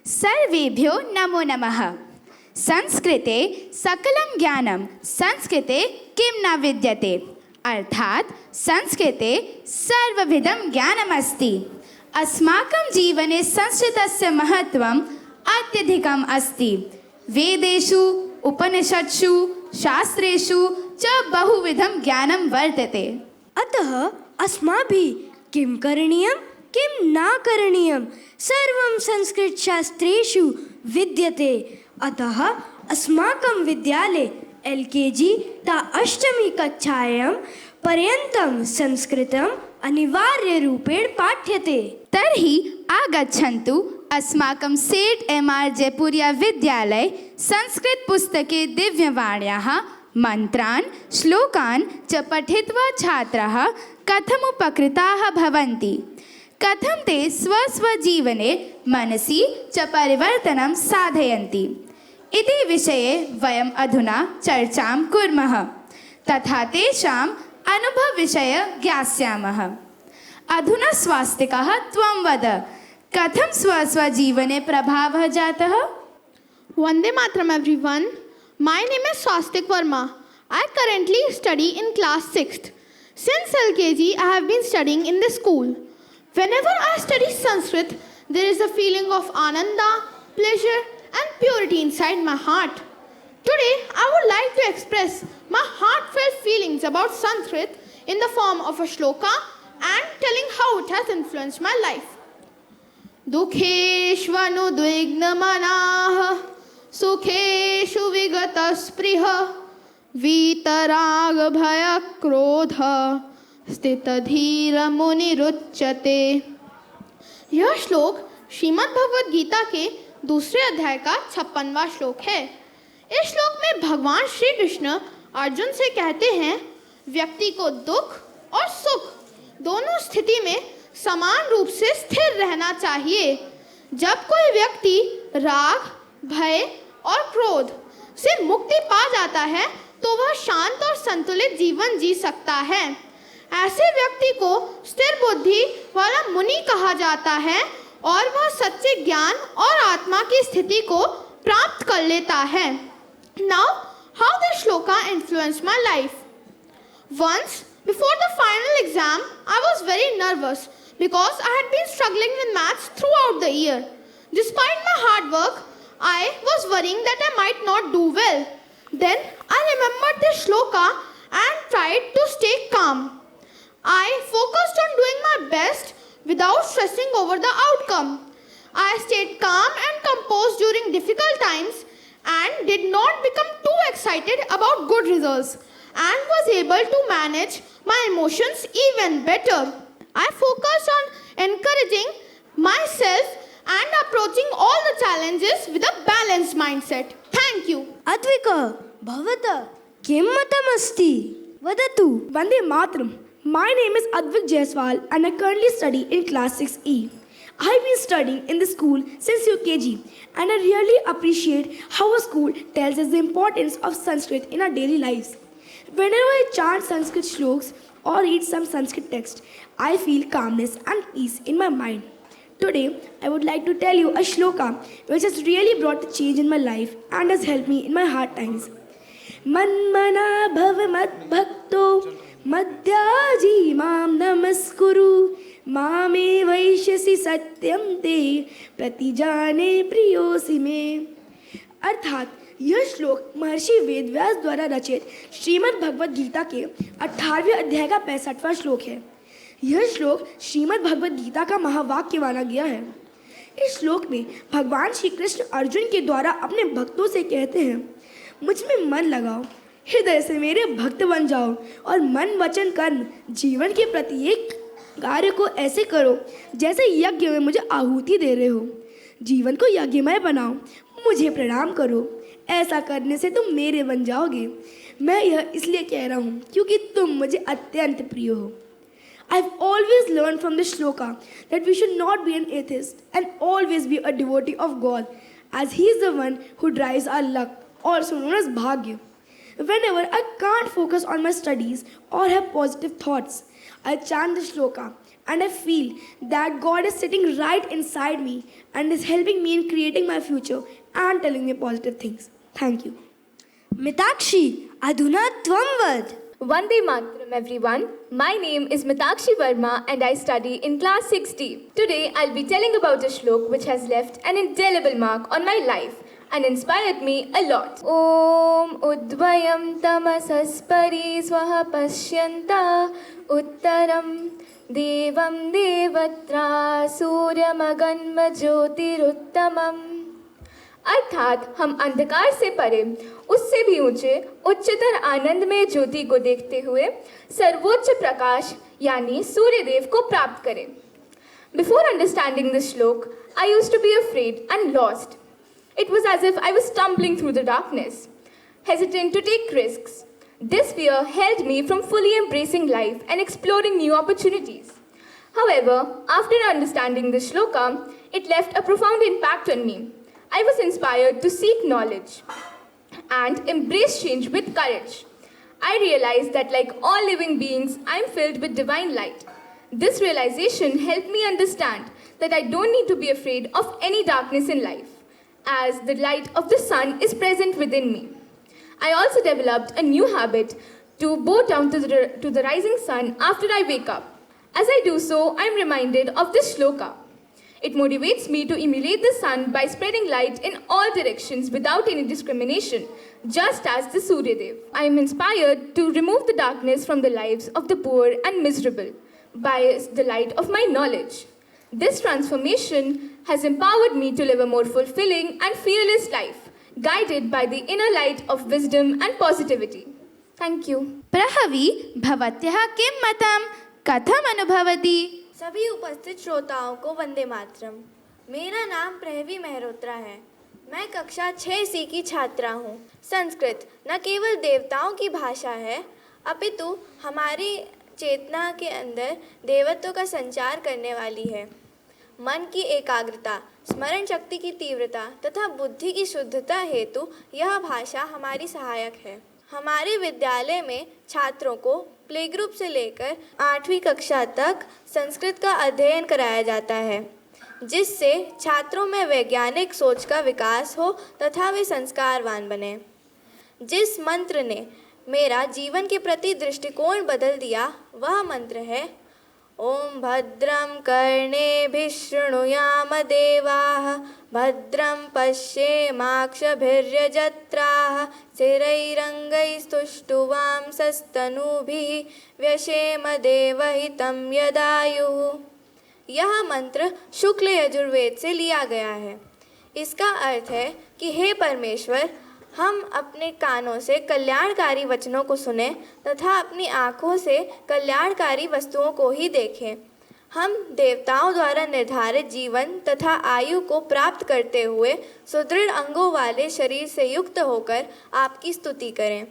सर्वेभ्यो नमो नमः। संस्कृते सकलं ज्ञानं संस्कृते किं न विद्यते, अर्थात संस्कृते सर्वविधं ज्ञानमस्ति। अस्माकं जीवने संस्कृतस्य महत्त्वम् अत्यधिकम् अस्ति। वेदेषु, उपनिषत्सु, शास्त्रेषु च बहुविधं ज्ञानं वर्तते। अतः अस्माभिः किं करणीयं किं न करणीयं सर्वं संस्कृतशास्त्रेषु विद्यते। अतः अस्माकं विद्यालये LKG ता 8मी कक्षायां पर्यन्तं संस्कृतम् अनिवार्यरूपेण पाठ्यते। तर्हि आगच्छन्तु अस्माकं सेठ MR जयपुरिया विद्यालये संस्कृतपुस्तके दिव्यवाण्याः मन्त्रान् श्लोकान् च पठित्वा छात्राः कथम् उपकृताः भवन्ति, कथं ते स्वस्वजीवने मनसि च परिवर्तनं साधयन्ति इति विषये वयम् अधुना चर्चां कुर्मः तथा तेषाम् अनुभवविषयं ज्ञास्यामः। अधुना स्वास्तिकः त्वं वद, कथं स्वस्वजीवने प्रभावः जातः? Vande Mataram everyone. My name is Swastik Verma. I currently study in class 6th. Since LKG, I have been studying in this school. Whenever I study Sanskrit, there is a feeling of ananda, pleasure and purity inside my heart. Today, I would like to express my heartfelt feelings about Sanskrit in the form of a shloka and telling how it has influenced my life. दुःखेष्वनुद्विग्नमनाः सुखेषु विगतस्पृहः वीतरागभयक्रोधः स्थितधीरमुनिरुच्यते। यह श्लोक श्रीमद् भगवद गीता के दूसरे अध्याय का 56वां श्लोक है। इस श्लोक में भगवान श्री कृष्ण अर्जुन से कहते हैं, व्यक्ति को दुख और सुख दोनों स्थिति में समान रूप से स्थिर रहना चाहिए। जब कोई व्यक्ति राग, भय और क्रोध से मुक्ति पा जाता है तो वह शांत और संतुलित जीवन जी सकता है। ऐसे व्यक्ति को स्थिर बुद्धि वाला मुनि कहा जाता है और वह सच्चे ज्ञान और आत्मा की स्थिति को प्राप्त कर लेता है। Now, how this shloka influenced my life? Once, before the final exam, I was very nervous because I had been struggling with maths throughout the year. Despite my hard work, I was worrying that I might not do well. Then I remembered this shloka and tried to stay calm. I focused on doing my best without stressing over the outcome. I stayed calm and composed during difficult times and did not become too excited about good results and was able to manage my emotions even better. I focused on encouraging myself and approaching all the challenges with a balanced mindset. Thank you. Advik भवतः किं मतमस्ति वदतु। Vande Mataram. My name is Advik Jaiswal and I currently study in class 6E. I've been studying in the school since UKG and I really appreciate how a school tells us the importance of Sanskrit in our daily lives. Whenever I chant Sanskrit shloks or read some Sanskrit text, I feel calmness and peace in my mind. Today, I would like to tell you a shloka which has really brought a change in my life and has helped me in my hard times. Manmana bhava mad bhakto madhyaji mam namaskuru मामे वैश्यसि सत्यम ते प्रतिजाने प्रियोसि मे। अर्थात यह श्लोक महर्षि वेदव्यास द्वारा रचित श्रीमद् भगवद गीता के 18वें अध्याय का 65वां श्लोक है। यह श्लोक श्रीमद् भगवद गीता का महावाक्य माना गया है। इस श्लोक में भगवान श्री कृष्ण अर्जुन के द्वारा अपने भक्तों से कहते हैं, मुझ में मन लगाओ, हृदय से मेरे भक्त बन जाओ और मन वचन कर्म जीवन के प्रत्येक कार्य को ऐसे करो जैसे यज्ञ में मुझे आहुति दे रहे हो। जीवन को यज्ञमय बनाओ, मुझे प्रणाम करो। ऐसा करने से तुम मेरे बन जाओगे। मैं यह इसलिए कह रहा हूँ क्योंकि तुम मुझे अत्यंत प्रिय हो। I've always learned from this shloka that we should not be an atheist and always be a devotee of God, as He is the one who drives our luck, also known as bhagya. Whenever I can't focus on my studies or have positive thoughts, I chant the shloka and I feel that God is sitting right inside me and is helping me in creating my future and telling me positive things. Thank you. Mitakshi, adhuna tvam vad. Vande Mataram everyone. My name is Mitakshi Verma and I study in class 6D. Today I'll be telling about a shlok which has left an indelible mark on my life and inspired me a lot. Om Udvayam Tamasaspari Swaha Pashyanta Uttaram Devam Devatra Suryamaganma Jyotiruttamam। अर्थात हम अंधकार से परे उससे भी ऊंचे उच्चतर आनंदमय ज्योति को देखते हुए सर्वोच्च प्रकाश यानी सूर्यदेव को प्राप्त करें। Before understanding this श्लोक, I used to be afraid and lost. It was as if I was stumbling through the darkness, hesitant to take risks. This fear held me from fully embracing life and exploring new opportunities. However, after understanding this shloka, it left a profound impact on me. I was inspired to seek knowledge and embrace change with courage. I realized that like all living beings, I am filled with divine light. This realization helped me understand that I don't need to be afraid of any darkness in life, as the light of the sun is present within me. I also developed a new habit to bow down to the rising sun after I wake up. As I do so, I am reminded of this shloka. It motivates me to emulate the sun by spreading light in all directions without any discrimination, just as the Suryadev. I am inspired to remove the darkness from the lives of the poor and miserable by the light of my knowledge. This transformation has empowered me to live a more fulfilling and fearless life, guided by the inner light of wisdom and positivity. Thank you. प्रहवी भवत्यः किं मतं कथम अनुभवति? सभी उपस्थित श्रोताओं को वंदे मातरम। मेरा नाम प्रहवी मेहरोत्रा है। मैं कक्षा 6C की छात्रा हूँ। संस्कृत न केवल देवताओं की भाषा है, अपितु हमारी चेतना के अंदर देवत्व का संचार करने वाली है। मन की एकाग्रता, स्मरण शक्ति की तीव्रता तथा बुद्धि की शुद्धता हेतु यह भाषा हमारी सहायक है। हमारे विद्यालय में छात्रों को प्ले ग्रुप से लेकर 8वीं कक्षा तक संस्कृत का अध्ययन कराया जाता है, जिससे छात्रों में वैज्ञानिक सोच का विकास हो तथा वे संस्कारवान बने। जिस मंत्र ने मेरा जीवन के प्रति दृष्टिकोण बदल दिया वह मंत्र है ओम भद्रं कर्णेभिः शृणुयाम देवाः भद्रं पश्येमाक्षभिर्यजत्राः स्थिरैरङ्गैस्तुष्टुवांसस्तनूभिः व्यशेम देवहितं यदायुः। यह मंत्र शुक्ल यजुर्वेद से लिया गया है। इसका अर्थ है कि हे परमेश्वर, हम अपने कानों से कल्याणकारी वचनों को सुनें तथा अपनी आँखों से कल्याणकारी वस्तुओं को ही देखें। हम देवताओं द्वारा निर्धारित जीवन तथा आयु को प्राप्त करते हुए सुदृढ़ अंगों वाले शरीर से युक्त होकर आपकी स्तुति करें।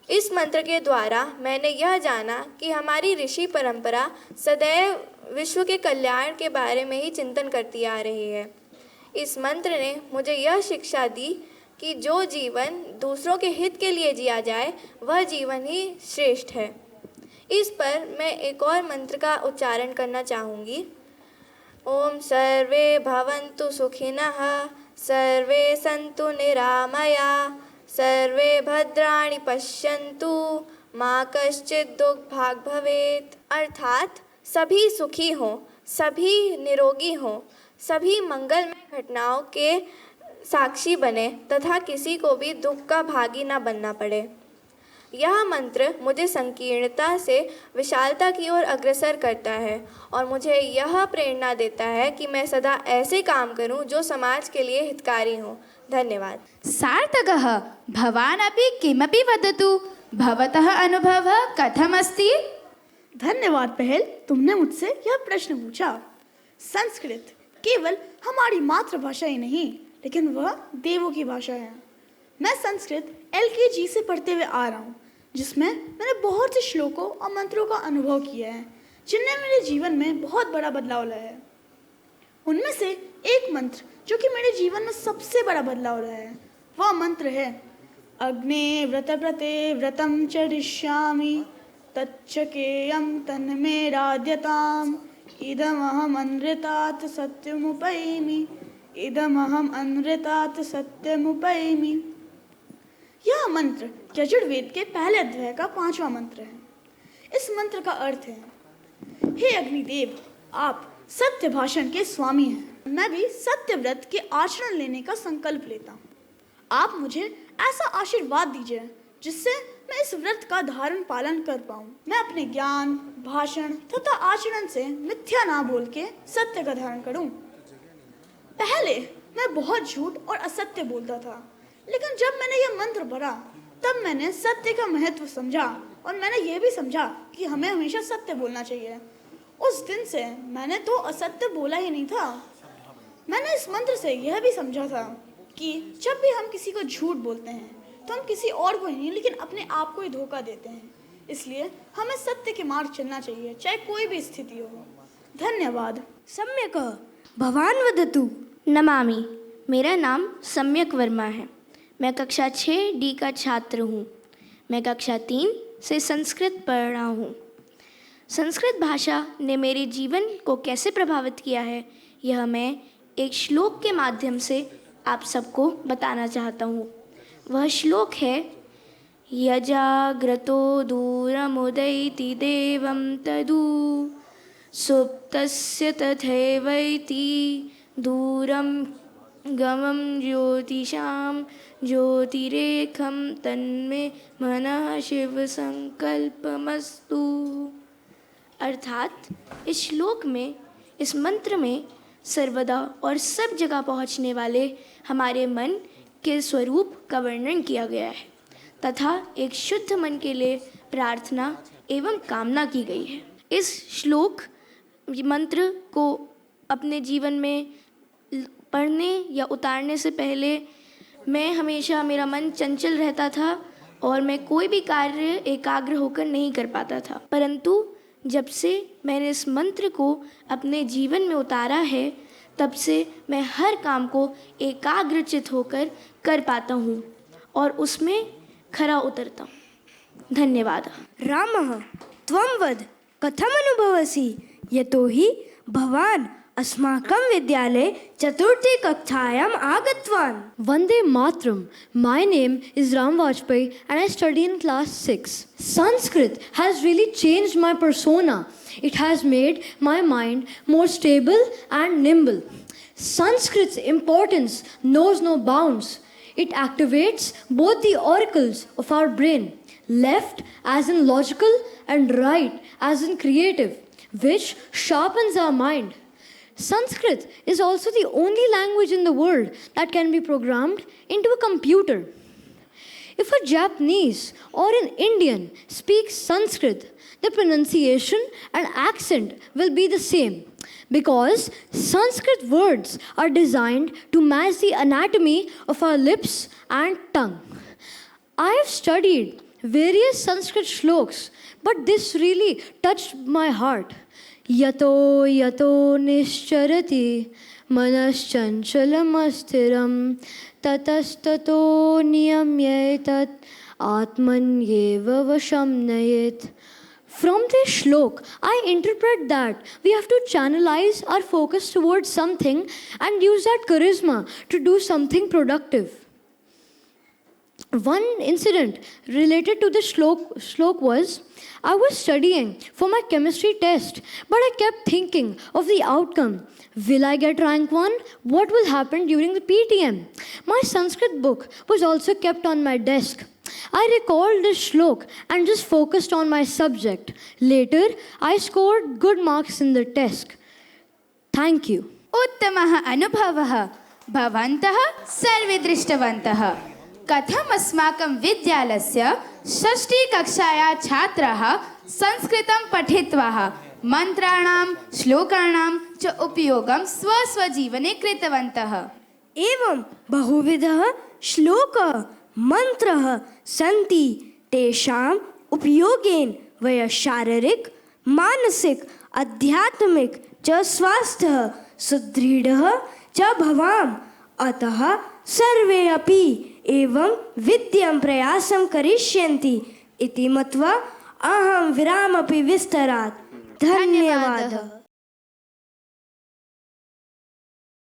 इस मंत्र के द्वारा मैंने यह जाना कि हमारी ऋषि परंपरा सदैव विश्व के कल्याण के बारे में ही चिंतन करती आ रही है। इस मंत्र ने मुझे यह शिक्षा दी कि जो जीवन दूसरों के हित के लिए जिया जाए वह जीवन ही श्रेष्ठ है। इस पर मैं एक और मंत्र का उच्चारण करना चाहूँगी। ओम सर्वे भवन्तु सुखिनः सर्वे सन्तु निरामया सर्वे भद्राणि पश्यन्तु माँ कश्चित् दुर्भाग् भवेत्। अर्थात सभी सुखी हों, सभी निरोगी हों, सभी मंगलमय घटनाओं के साक्षी बने तथा किसी को भी दुख का भागी न बनना पड़े। यह मंत्र मुझे संकीर्णता से विशालता की ओर अग्रसर करता है और मुझे यह प्रेरणा देता है कि मैं सदा ऐसे काम करूं जो समाज के लिए हितकारी हों। धन्यवाद। सार्थकः भवान् अपि किमपि वदतु, भवतः अनुभवः कथमस्ति? धन्यवाद पहल, तुमने मुझसे यह प्रश्न पूछा। संस्कृत केवल हमारी मातृभाषा ही नहीं, लेकिन वह देवों की भाषा है। मैं संस्कृत LKG से पढ़ते हुए आ रहा हूँ, जिसमें मैंने बहुत से श्लोकों और मंत्रों का अनुभव किया है, जिनने मेरे जीवन में बहुत बड़ा बदलाव लाया है। उनमें से एक मंत्र जो कि मेरे जीवन में सबसे बड़ा बदलाव लाया है, वह मंत्र है अग्ने व्रतप्रते व्रतं चरिष्यामि तच्चकेयं तन्मे राध्यताम् इदमहम् अनृतात् सत्यमुपैमि इदमहम् अनृतात् सत्यमुपैमि। यह मंत्र यजुर्वेद के पहले अध्याय का 5वां मंत्र है। इस मंत्र का अर्थ है, हे अग्निदेव, आप सत्य भाषण के स्वामी हैं। मैं भी सत्य व्रत के आचरण लेने का संकल्प लेता हूँ। आप मुझे ऐसा आशीर्वाद दीजिए जिससे मैं इस व्रत का धारण पालन कर पाऊँ। मैं अपने ज्ञान, भाषण तथा आचरण से मिथ्या ना बोल के सत्य का धारण करूँ। पहले मैं बहुत झूठ और असत्य बोलता था, लेकिन जब मैंने यह मंत्र पढ़ा तब मैंने सत्य का महत्व समझा और मैंने यह भी समझा कि हमें हमेशा सत्य बोलना चाहिए। उस दिन से मैंने तो असत्य बोला ही नहीं था। मैंने इस मंत्र से यह भी समझा था कि जब भी हम किसी को झूठ बोलते हैं तो हम किसी और को ही नहीं लेकिन अपने आप को ही धोखा देते हैं। इसलिए हमें सत्य के मार्ग चलना चाहिए, चाहे कोई भी स्थिति हो। धन्यवाद। सम्यक भवान वदतु। नमामि। मेरा नाम सम्यक वर्मा है। मैं कक्षा 6D का छात्र हूँ। मैं कक्षा 3 से संस्कृत पढ़ रहा हूँ। संस्कृत भाषा ने मेरे जीवन को कैसे प्रभावित किया है, यह मैं एक श्लोक के माध्यम से आप सबको बताना चाहता हूँ। वह श्लोक है, यजाग्रतो दूरमुदैति देवं तदु सुप्तस्य तथैवैति दूरं गमं ज्योतिषां ज्योतिरेखं तन्मे मनः शिव संकल्पमस्तु। अर्थात इस श्लोक में, इस मंत्र में सर्वदा और सब जगह पहुँचने वाले हमारे मन के स्वरूप का वर्णन किया गया है तथा एक शुद्ध मन के लिए प्रार्थना एवं कामना की गई है। इस श्लोक मंत्र को अपने जीवन में पढ़ने या उतारने से पहले मैं हमेशा, मेरा मन चंचल रहता था और मैं कोई भी कार्य एकाग्र होकर नहीं कर पाता था। परंतु जब से मैंने इस मंत्र को अपने जीवन में उतारा है, तब से मैं हर काम को एकाग्रचित होकर कर पाता हूँ और उसमें खरा उतरता हूँ। धन्यवाद। रामः त्वं वद कथम अनुभवसि, यतोहि भवान अस्माकं विद्यालये चतुर्थी कक्षायाम् आगतवान्। Vande Matram. My name is Ram Vajpayee and I study in class 6. Sanskrit has really changed my persona. It has made my mind more stable and nimble. Sanskrit's importance knows no bounds. It activates both the oracles of our brain, left as in logical and right as in creative, which sharpens our mind. Sanskrit is also the only language in the world that can be programmed into a computer. If a Japanese or an Indian speaks Sanskrit, the pronunciation and accent will be the same because Sanskrit words are designed to match the anatomy of our lips and tongue. I have studied various Sanskrit shloks, but this really touched my heart. Yato yato nischarati manaschanchalamastiram tatastato niyamyetat atmanyeva vasham nayet. From this shlok, I interpret that we have to channelize our focus towards something and use that charisma to do something productive. One incident related to the shlok was, I was studying for my chemistry test, but I kept thinking of the outcome. Will I get rank 1? What will happen during the PTM? My Sanskrit book was also kept on my desk. I recalled this shlok and just focused on my subject. Later, I scored good marks in the test. Thank you. उत्तमः अनुभवः भवन्तः सर्वे दृष्टवन्तः। कथम् अस्माकं विद्यालयस्य षष्ठीकक्षाया छात्राः संस्कृतं पठित्वा मन्त्राणां श्लोकानां च उपयोगं स्वस्वजीवने कृतवन्तः। एवं बहुविधः श्लोकः मन्त्रः सन्ति, तेषाम् उपयोगेन वयं शारीरिक, मानसिक, आध्यात्मिक च स्वास्थ्यः सुदृढः च भवाम। अतः सर्वे अपि एवं विद्यं प्रयासं करिष्यन्ति इति मत्वा अहं विरामपि विस्तरात्। धन्यवादः।